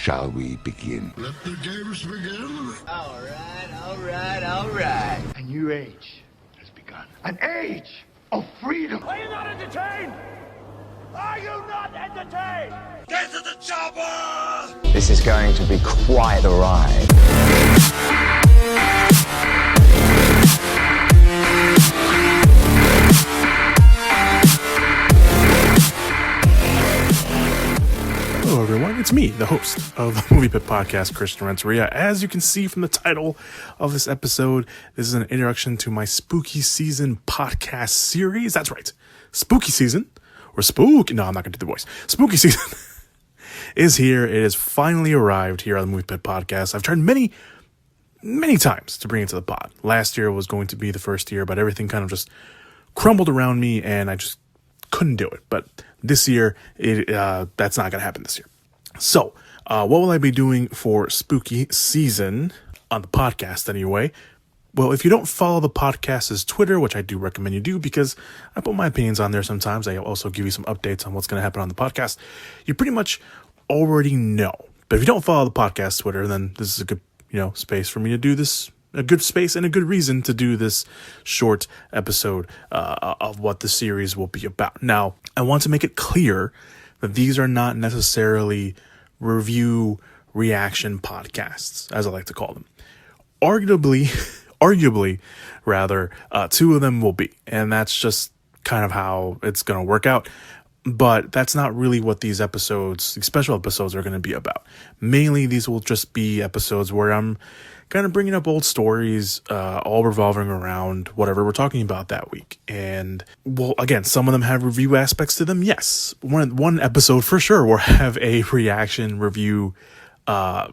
shall we begin? Let the games begin. All right. A new age has begun. An age of freedom. Are you not entertained? Are you not entertained? Get to the chopper! This is going to be quite a ride. Hello everyone, it's me, the host of the Movie Pit Podcast, Christian Renteria. As you can see from the title of this episode, this is an introduction to my Spooky Season podcast series. That's right, Spooky Season, or Spooky, no, I'm not going to do the voice. Spooky Season is here. It has finally arrived here on the Movie Pit Podcast. I've tried many times to bring it to the pod. Last year was going to be the first year, but everything kind of just crumbled around me and I just couldn't do it. But this year, that's not going to happen this year. So, what will I be doing for Spooky Season on the podcast anyway? Well, if you don't follow the podcast's Twitter, which I do recommend you do because I put my opinions on there sometimes. I also give you some updates on what's going to happen on the podcast. You pretty much already know. But if you don't follow the podcast Twitter, then this is a good, space for me to do this. A good space and a good reason to do this short episode of what the series will be about. Now, I want to make it clear that these are not necessarily review reaction podcasts, as I like to call them. Arguably, two of them will be, and that's just kind of how it's going to work out. But that's not really what these special episodes are going to be about. Mainly, these will just be episodes where I'm kind of bringing up old stories, all revolving around whatever we're talking about that week. And, well, again, some of them have review aspects to them. Yes, one episode for sure will have a reaction review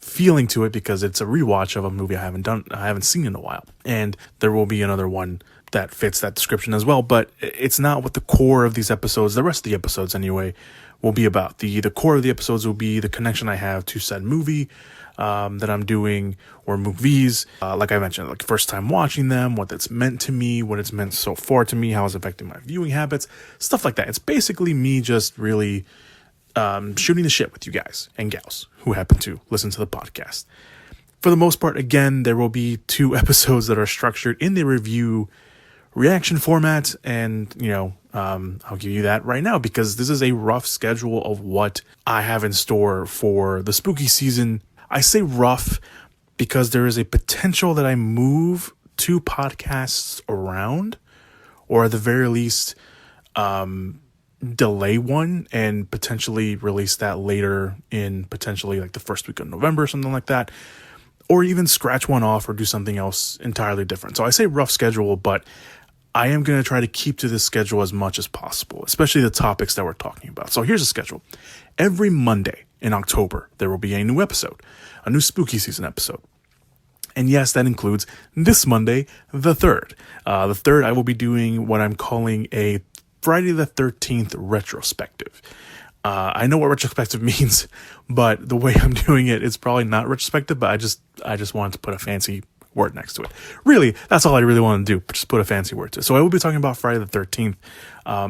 feeling to it because it's a rewatch of a movie I haven't seen in a while. And there will be another one that fits that description as well, but it's not what the core of these episodes, the rest of the episodes anyway, will be about. The core of the episodes will be the connection I have to said movie that I'm doing, or movies, like I mentioned, like first time watching them, what that's meant to me, what it's meant so far to me, how it's affecting my viewing habits, stuff like that. It's basically me just really shooting the shit with you guys and gals who happen to listen to the podcast. For the most part, again, there will be 2 episodes that are structured in the review reaction format, and I'll give you that right now because this is a rough schedule of what I have in store for the spooky season. I say rough because there is a potential that I move 2 podcasts around, or at the very least delay one and potentially release that later in potentially like the first week of November or something like that, or even scratch one off or do something else entirely different. So I say rough schedule, but I am going to try to keep to this schedule as much as possible, especially the topics that we're talking about. So here's the schedule. Every Monday in October, there will be a new episode, a new spooky season episode. And yes, that includes this Monday, the 3rd. The 3rd, I will be doing what I'm calling a Friday the 13th retrospective. I know what retrospective means, but the way I'm doing it, it's probably not retrospective, but I just wanted to put a fancy word next to it. Really, that's all I really want to do, just put a fancy word to it. So I will be talking about Friday the 13th,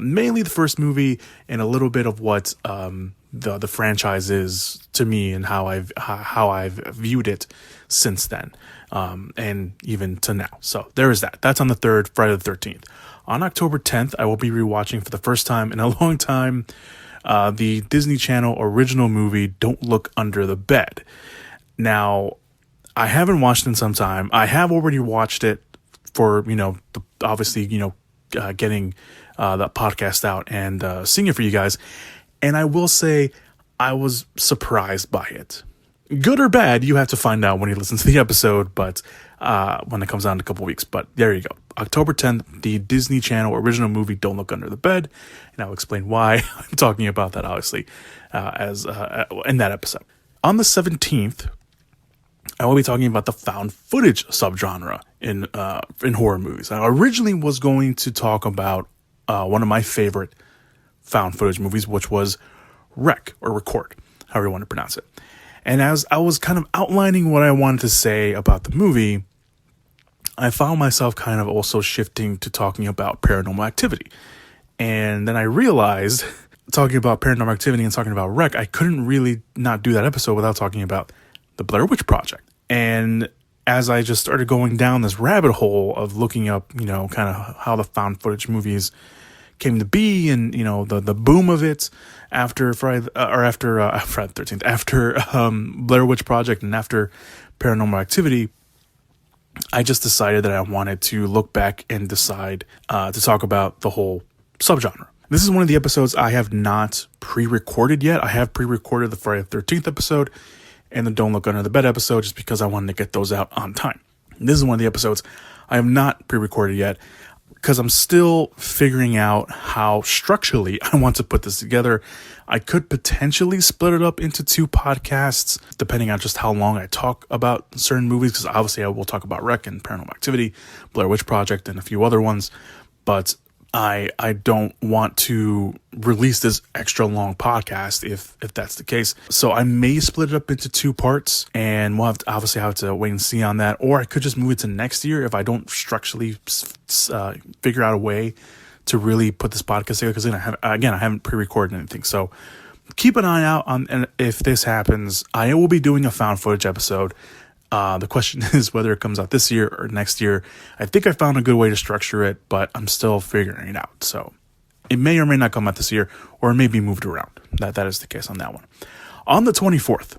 mainly the first movie and a little bit of what the franchise is to me and how I've viewed it since then, and even to now. So there is that. That's on the 3rd, Friday the 13th. On October 10th, I will be rewatching for the first time in a long time the Disney Channel original movie Don't Look Under the Bed. Now, I haven't watched it in some time. I have already watched it for, obviously, getting that podcast out and seeing it for you guys. And I will say I was surprised by it. Good or bad, you have to find out when you listen to the episode, but when it comes out in a couple weeks. But there you go. October 10th, the Disney Channel original movie Don't Look Under the Bed. And I'll explain why I'm talking about that, obviously, as in that episode. On the 17th, I will be talking about the found footage subgenre in horror movies. I originally was going to talk about one of my favorite found footage movies, which was Rec, or Record, however you want to pronounce it. And as I was kind of outlining what I wanted to say about the movie, I found myself kind of also shifting to talking about Paranormal Activity. And then I realized talking about Paranormal Activity and talking about Rec, I couldn't really not do that episode without talking about the Blair Witch Project. And as I just started going down this rabbit hole of looking up, kind of how the found footage movies came to be, and the boom of it after Friday the 13th, after Blair Witch Project and after Paranormal Activity, I just decided that I wanted to look back and decide to talk about the whole subgenre. This is one of the episodes I have not pre-recorded yet. I have pre-recorded the Friday the 13th episode and the Don't Look Under the Bed episode just because I wanted to get those out on time. This is one of the episodes I have not pre-recorded yet because I'm still figuring out how structurally I want to put this together. I could potentially split it up into 2 podcasts, depending on just how long I talk about certain movies, because obviously I will talk about Rec and Paranormal Activity, Blair Witch Project, and a few other ones, but I don't want to release this extra long podcast if that's the case. So I may split it up into 2 parts, and we'll have to wait and see on that. Or I could just move it to next year if I don't structurally figure out a way to really put this podcast together. Because I haven't pre-recorded anything. So keep an eye out on, and if this happens, I will be doing a found footage episode. The question is whether it comes out this year or next year. I think I found a good way to structure it, but I'm still figuring it out. So it may or may not come out this year, or it may be moved around. That is the case on that one. On the 24th,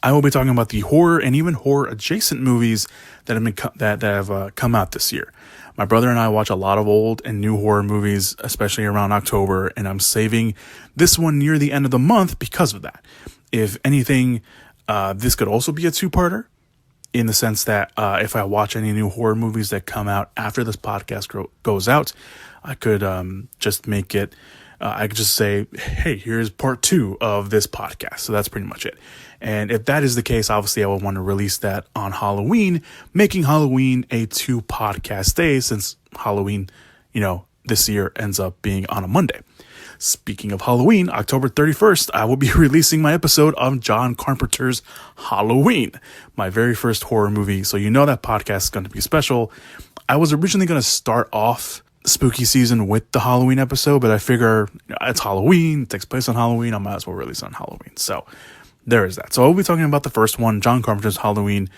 I will be talking about the horror and even horror adjacent movies that have come out this year. My brother and I watch a lot of old and new horror movies, especially around October, and I'm saving this one near the end of the month because of that. If anything, this could also be a 2-parter. In the sense that if I watch any new horror movies that come out after this podcast goes out, I could just make it, I could just say, hey, here's part 2 of this podcast. So that's pretty much it. And if that is the case, obviously I would want to release that on Halloween, making Halloween a 2 podcast day, since Halloween, this year ends up being on a Monday. Speaking of Halloween, October 31st, I will be releasing my episode of John Carpenter's Halloween, my very first horror movie. So that podcast is going to be special. I was originally going to start off spooky season with the Halloween episode, but I figure it's Halloween, it takes place on Halloween, I might as well release it on Halloween. So there is that. So I'll be talking about the first one, John Carpenter's Halloween.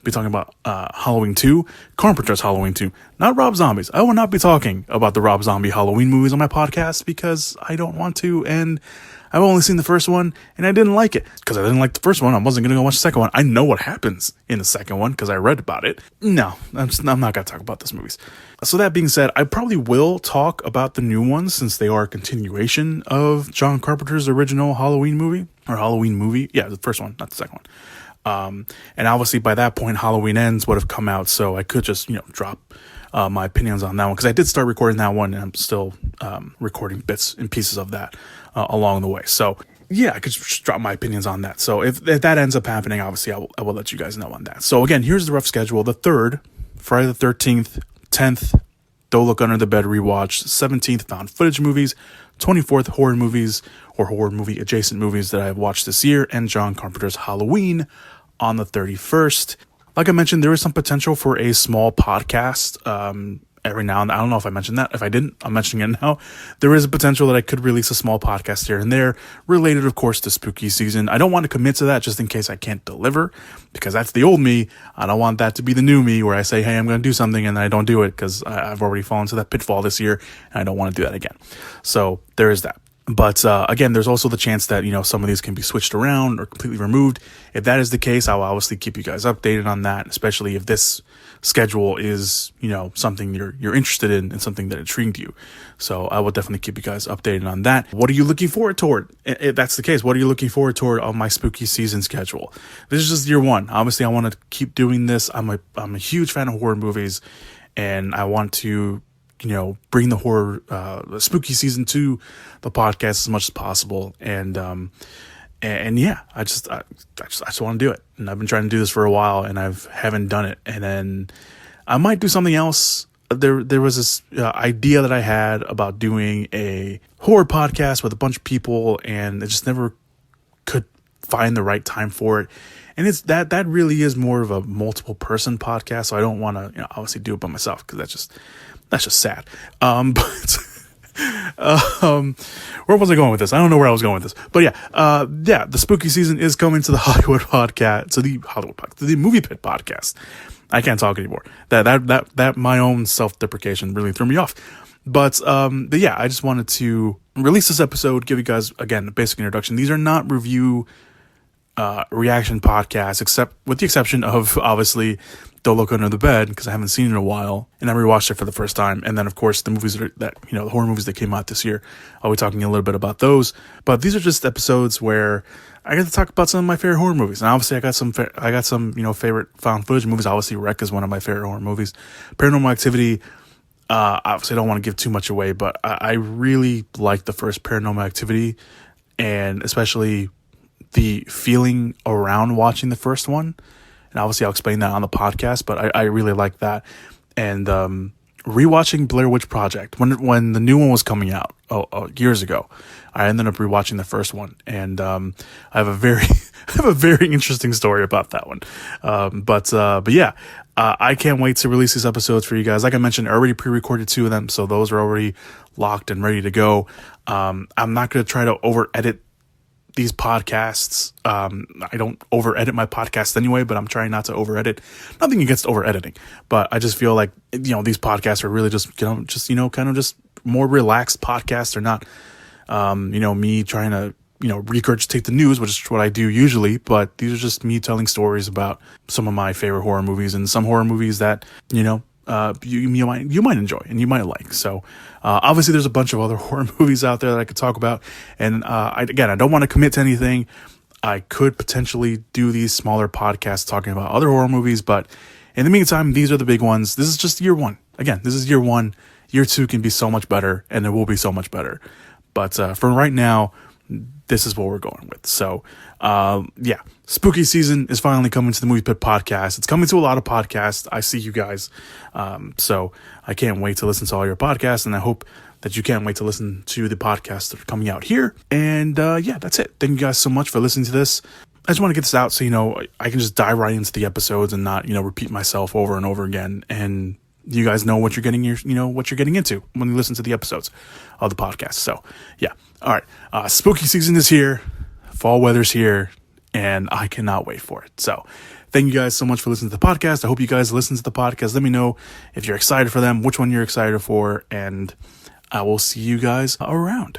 Be talking about Halloween 2, Carpenter's Halloween 2, not Rob Zombie's. I will not be talking about the Rob Zombie Halloween movies on my podcast because I don't want to, and I've only seen the first one, and I didn't like it. Because I didn't like the first one, I wasn't going to go watch the second one. I know what happens in the second one because I read about it. No, I'm not going to talk about those movies. So that being said, I probably will talk about the new ones since they are a continuation of John Carpenter's original Halloween movie. Yeah, the first one, not the second one. And obviously by that point, Halloween Ends would have come out, so I could just, drop my opinions on that one, because I did start recording that one, and I'm still recording bits and pieces of that along the way. So yeah, I could just drop my opinions on that. So if that ends up happening, obviously I will let you guys know on that. So again, here's the rough schedule. The 3rd, Friday the 13th, 10th, Don't Look Under the Bed rewatch, 17th, found footage movies, 24th, horror movies or horror movie adjacent movies that I've watched this year, and John Carpenter's Halloween on the 31st. Like I mentioned, there is some potential for a small podcast every now and then. I don't know if I mentioned that. If I didn't, I'm mentioning it now. There is a potential that I could release a small podcast here and there, related, of course, to spooky season. I don't want to commit to that just in case I can't deliver, because that's the old me. I don't want that to be the new me where I say, hey, I'm going to do something and then I don't do it, because I've already fallen into that pitfall this year and I don't want to do that again. So there is that. But again, there's also the chance that, some of these can be switched around or completely removed. If that is the case, I'll obviously keep you guys updated on that, especially if this schedule is, something you're interested in and something that intrigued you. So I will definitely keep you guys updated on that. What are you looking forward toward? If that's the case, what are you looking forward toward on my spooky season schedule? This is just year 1. Obviously, I want to keep doing this. I'm a huge fan of horror movies, and I want to bring the horror, spooky season to the podcast as much as possible. And yeah, I just want to do it. And I've been trying to do this for a while and I haven't done it. And then I might do something else. There was this idea that I had about doing a horror podcast with a bunch of people, and I just never could find the right time for it. And it's that really is more of a multiple person podcast. So I don't want to, obviously do it by myself, because that's just sad. But Where was I going with this? I don't know where I was going with this, but yeah, the spooky season is coming to the Hollywood podcast, to the Movie Pit podcast. I can't talk anymore. That my own self-deprecation really threw me off. But yeah, I just wanted to release this episode, give you guys, again, a basic introduction. These are not review reaction podcasts, except with the exception of, obviously, Don't Look Under the Bed, because I haven't seen it in a while, and I rewatched it for the first time. And then, of course, the movies the horror movies that came out this year. I'll be talking a little bit about those. But these are just episodes where I get to talk about some of my favorite horror movies. And obviously, I got some favorite found footage movies. Obviously, Wreck is one of my favorite horror movies. Paranormal Activity, obviously, I don't want to give too much away, but I really like the first Paranormal Activity, and especially the feeling around watching the first one. And obviously I'll explain that on the podcast, but I really like that. And rewatching Blair Witch Project, when the new one was coming out years ago, I ended up rewatching the first one. And I have a very interesting story about that one. But yeah, I can't wait to release these episodes for you guys. Like I mentioned, I already pre-recorded 2 of them, so those are already locked and ready to go. I'm not going to try to over-edit these podcasts. I don't over edit my podcast anyway, but I'm trying not to over edit. Nothing against over editing, but I just feel like, these podcasts are really just kind of just more relaxed podcasts. They're not, me trying to, regurgitate the news, which is what I do usually, but these are just me telling stories about some of my favorite horror movies and some horror movies that, you might enjoy and you might like. So obviously there's a bunch of other horror movies out there that I could talk about, and I don't want to commit to anything. I could potentially do these smaller podcasts talking about other horror movies, but in the meantime, these are the big ones. This is just year 1. Again, this is year 1. Year 2 can be so much better, and it will be so much better. But for right now, this is what we're going with. So, yeah, spooky season is finally coming to the Movie Pit podcast. It's coming to a lot of podcasts. I see you guys. So I can't wait to listen to all your podcasts, and I hope that you can't wait to listen to the podcasts that are coming out here. And yeah, that's it. Thank you guys so much for listening to this. I just want to get this out so, I can just dive right into the episodes and not, repeat myself over and over again. And you guys know what you're getting what you're getting into when you listen to the episodes of the podcast. So yeah. All right. Spooky season is here. Fall weather's here, and I cannot wait for it. So thank you guys so much for listening to the podcast. I hope you guys listen to the podcast. Let me know if you're excited for them, which one you're excited for, and I will see you guys around.